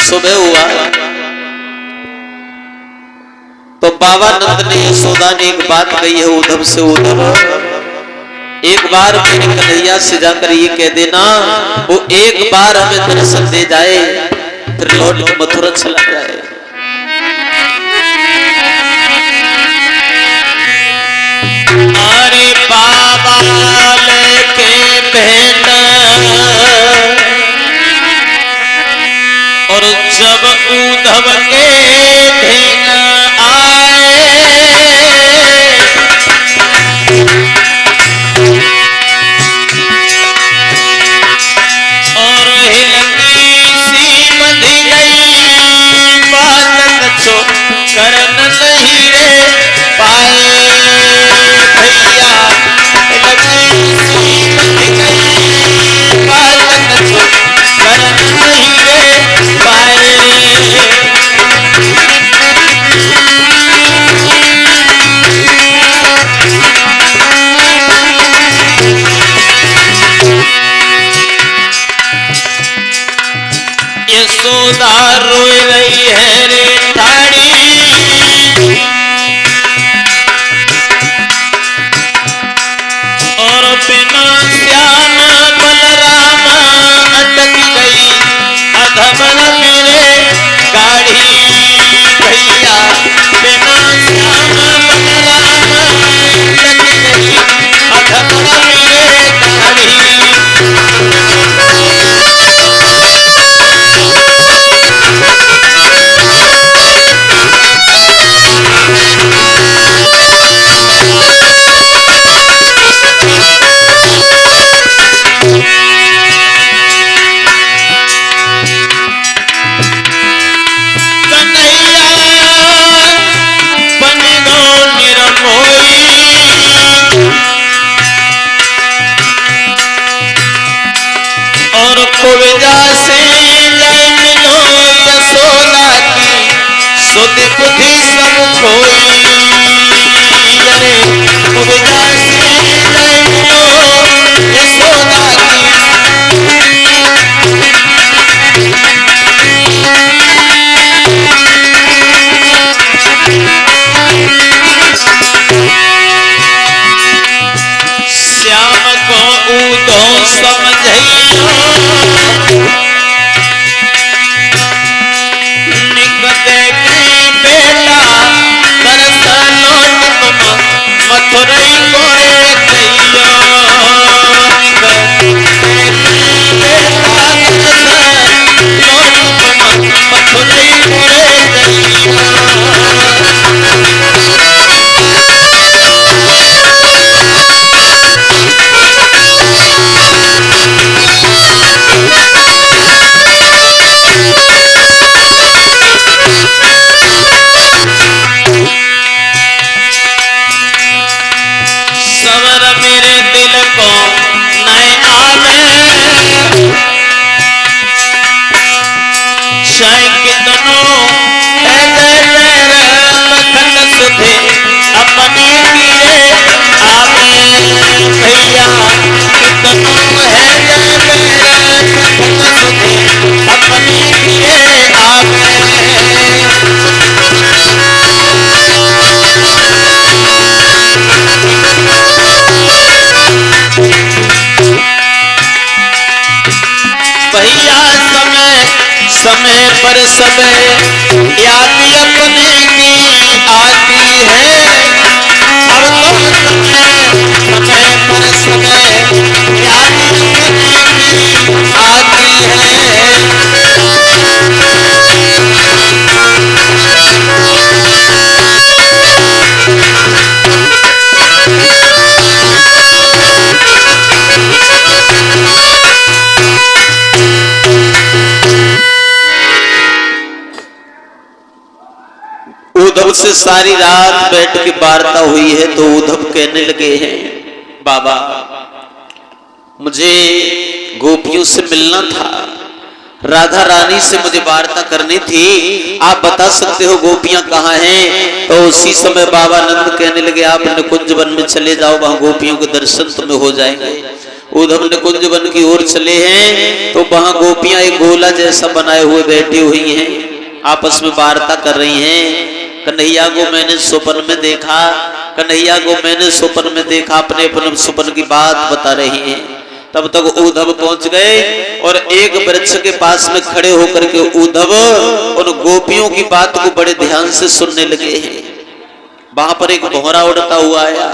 सुबह हुआ तो बाबा नंद ने यशोदा ने एक बात कही है उद्धव से, उद्धव एक बार मेरे कन्हैया से जाकर ये कह देना वो एक बार हमें दर्शन दे जाए फिर लौट के मथुरा चला जाए। अरे बाबा लेके बहन और जब उद्धव के ढेंग आए और हिलती सी बंधी गई बालक छो करन नहीं रे पाए भैया, हिलती सी बंधी गई बालक छो करन नहीं रे पाए। यशोदा रोई रही है रे ठाड़ी और बिना श्याम बलराम अटक गई अधमन मेरे गाड़ी भैया, बिना श्याम बलराम अटक गई अधमन मेरे गाड़ी। बुद्धि सब खोई अरे उपजा से ले लो यशोदा की। श्याम को उदो समझइयो मथुरई कोरे कहियो मथुरई कोरे मेरे दिल को नए आवे शाय कितनों मखन सुधे अपने किए आवे भैया, कितनों है मखन सुधे अपने किए आवे। भैया समय पर समय याद अपने की आती है, अब तो समय पर समय याद अपने की आती है। उद्धव से सारी रात बैठ के वार्ता हुई है तो उद्धव कहने लगे हैं बाबा मुझे गोपियों से मिलना था, राधा रानी से मुझे वार्ता करनी थी, आप बता सकते हो गोपियां कहाँ हैं? तो उसी समय बाबा नंद कहने लगे आप निकुंज वन में चले जाओ, वहां गोपियों के दर्शन तुम्हें हो जाएंगे। उद्धव निकुंज वन की ओर चले हैं तो वहां गोपियां एक गोला जैसा बनाए हुए बैठी हुई हैं, आपस में वार्ता कर रही हैं। कन्हैया को मैंने स्वप्न में देखा, कन्हैया को मैंने स्वप्न में देखा, अपने अपने स्वप्न की बात बता रही हैं। तब तक उद्धव पहुंच गए और एक वृक्ष के पास में खड़े होकर के उद्धव उन गोपियों की बात को बड़े ध्यान से सुनने लगे हैं। वहां पर एक भौरा उड़ता हुआ आया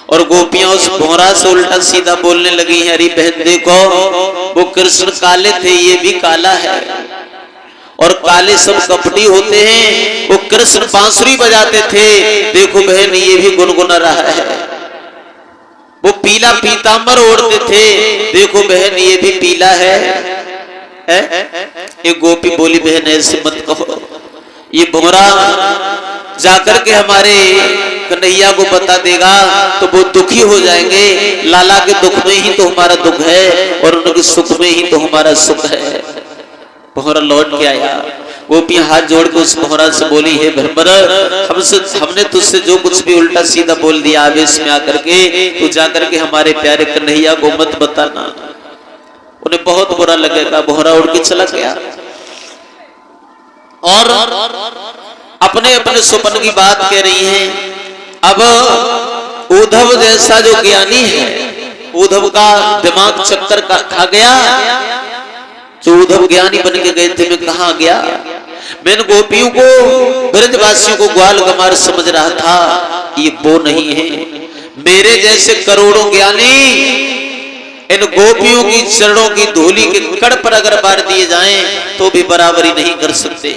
और गोपियां उस भौरा से उल्टा सीधा बोलने लगी हैं, अरे बहन देखो वो कृष्ण काले थे, ये भी काला है, और काले सब कपटी होते हैं। वो कृष्ण बांसुरी बजाते थे, देखो बहन ये भी गुनगुना रहा है। वो पीला पीतांबर ओढ़ते थे, देखो बहन ये भी पीला है। एक गोपी बोली, बहन ऐसे मत कहो, ये भौरा जाकर के हमारे कन्हैया को बता देगा तो वो दुखी हो जाएंगे। लाला के दुख में ही तो हमारा दुख है और उनके सुख में ही तो हमारा सुख है। भौरा लौट के आया, गोपियां हाथ जोड़ के उस भौरा से बोली, हे भ्रमर, हमने तुझसे जो कुछ भी उल्टा सीधा बोल दिया आवेश में आकर के, तू जाकर के हमारे प्यारे कन्हैया को मत बताना। उन्हें बहुत बुरा लगेगा। भौरा उड़ के चला गया और अपने अपने स्वप्न की बात कह रही हैं। अब उद्धव जैसा जो ज्ञानी है, उद्धव का दिमाग चक्कर खा गया। जो उद्धव ज्ञानी बन के गए थे, मैं कहां गया? मैं गोपियों को, ब्रजवासियों को ग्वाल गमार समझ रहा था, ये वो नहीं है। मेरे जैसे करोड़ों ज्ञानी इन गोपियों की चरणों की धूली के कड़ पर अगर बार दिए जाएं तो भी बराबरी नहीं कर सकते।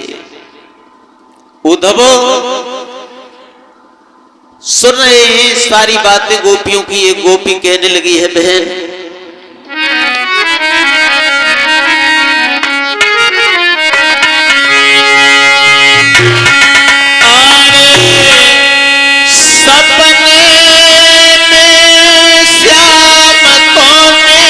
उद्धव सुन रहे हैं सारी बातें गोपियों की। एक गोपी कहने लगी है, बहन सपने में श्याम तोने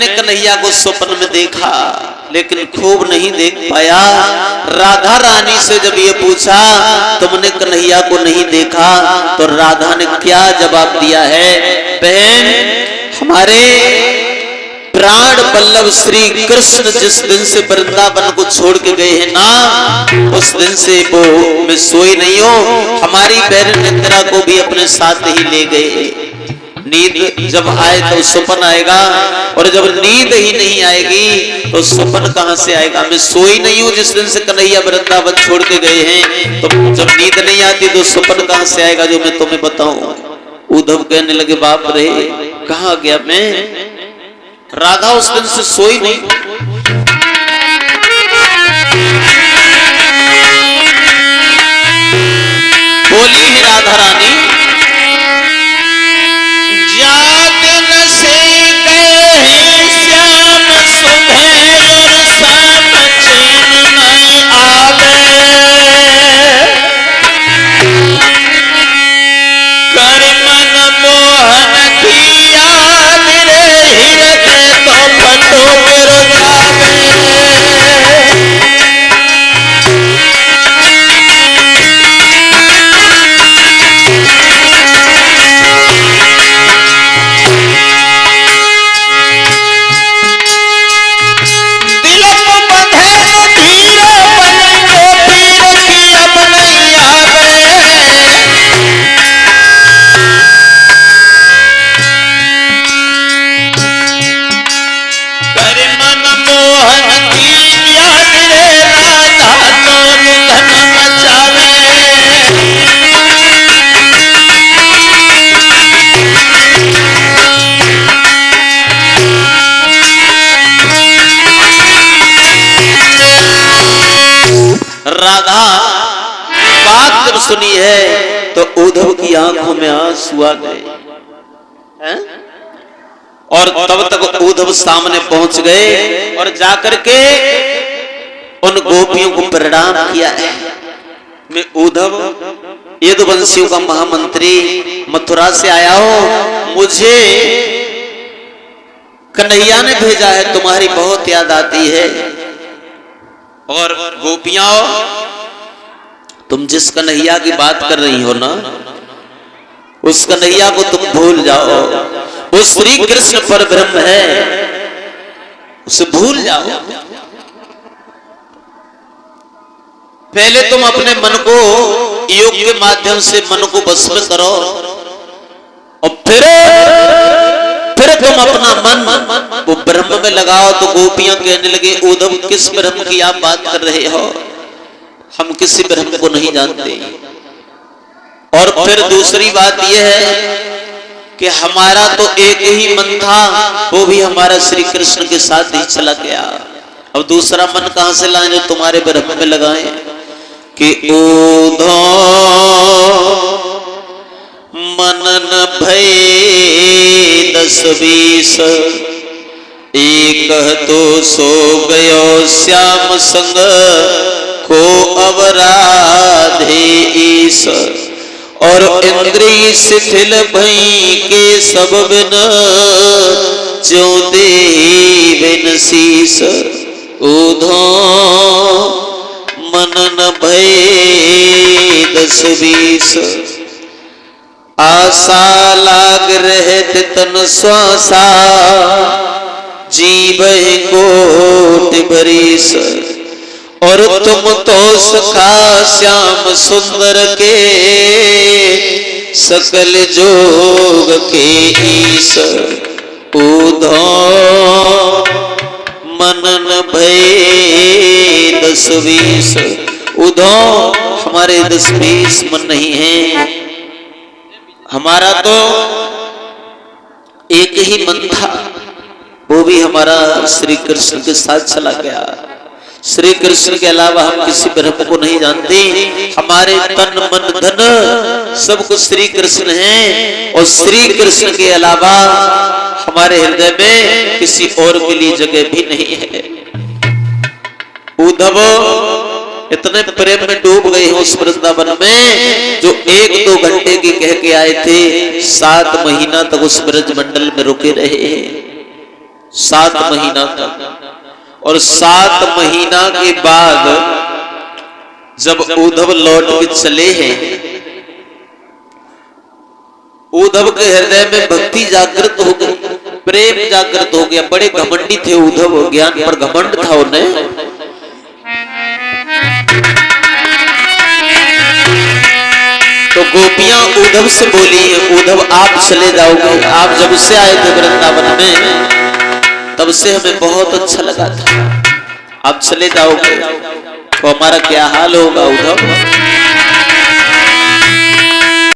कन्हैया को स्वप्न में देखा लेकिन खूब नहीं देख पाया। राधा रानी से जब ये पूछा तुमने कन्हैया को नहीं देखा तो राधा ने क्या जवाब दिया है? बहन, हमारे प्राण वल्लभ श्री कृष्ण जिस दिन से वृंदावन को छोड़ के गए हैं ना, उस दिन से वो मैं सोई नहीं हूं। हमारी बहन निद्रा को भी अपने साथ ही ले गए। नींद जब आए तो स्वप्न आएगा और जब नींद ही नहीं आएगी तो स्वप्न कहां से आएगा? मैं सोई नहीं हूं जिस दिन से कन्हैया वृंदावन छोड़ के गए हैं, तो जब नींद नहीं आती तो स्वप्न कहां से आएगा जो मैं तुम्हें बताऊं? उद्धव कहने लगे, बाप रे, कहां गया मैं? राधा उस दिन से सोई नहीं। बोली है राधा रानी, सुनी है तो उद्धव की आंखों में आंसू आ गए हैं? और तब तक उद्धव सामने पहुंच गए और जाकर के उन गोपियों को प्रणाम किया है। मैं उद्धव यदुवंशियों का महामंत्री मथुरा से आया हूं, मुझे कन्हैया ने भेजा है, तुम्हारी बहुत याद आती है। और गोपियां, तुम जिस कन्हैया की बात कर रही हो ना, उस कन्हैया को तुम भूल जाओ, वो श्री कृष्ण परब्रह्म है, उसे भूल जाओ। पहले तुम अपने मन को योग के माध्यम से मन को बस में करो और फिर तुम अपना मन वो ब्रह्म में लगाओ। तो गोपियां कहने लगे, उद्धव किस ब्रह्म की आप बात कर रहे हो, हम किसी ब्रह्म को नहीं जानते। और फिर दूसरी बात यह है कि हमारा तो एक ही मन था, वो भी हमारा श्री कृष्ण के साथ ही चला गया। अब दूसरा मन कहां से लाएं जो तुम्हारे ब्रह्म में लगाएं? कि उद्धव मनन भय 10-20, एक तो सो गयो श्याम संग को अवराधे ईस। और इंद्रिय शिथिल भई के सब बिन ज्यों देहि बिन शीस। उद्धव मनन भय 10-20, आशा लाग रहत तन श्वासा, जीव कोट बरिस। और तुम तो सखा श्याम सुंदर के, सकल जोग के ईश। उद्धव मनन भय 10-20, उद्धव हमारे 10-20 मन नहीं है, हमारा तो एक ही मन था, वो भी हमारा श्री कृष्ण के साथ चला गया। श्री कृष्ण के अलावा हम किसी ब्रह्म को नहीं जानते। हमारे तन मन धन सब कुछ श्री कृष्ण है, और श्री कृष्ण के अलावा हमारे हृदय में किसी और के लिए जगह भी नहीं है। उद्धव इतने प्रेम में डूब गए हैं उस वृंदावन में, जो 1-2 घंटे की कह के आए थे, 7 महीना तक उस ब्रज मंडल में रुके रहे, 7 महीना तक। और 7 महीना के बाद जब उद्धव लौट के चले हैं, उद्धव के हृदय में भक्ति जागृत हो गई, प्रेम जागृत हो गया। बड़े घमंडी थे उद्धव, ज्ञान पर घमंड था उन्हें। तो गोपियां उद्धव से बोली, उद्धव आप चले जाओगे, आप जब से आए थे वृंदावन में तब से हमें बहुत अच्छा लगा था, आप चले जाओगे तो हमारा क्या हाल होगा उद्धव।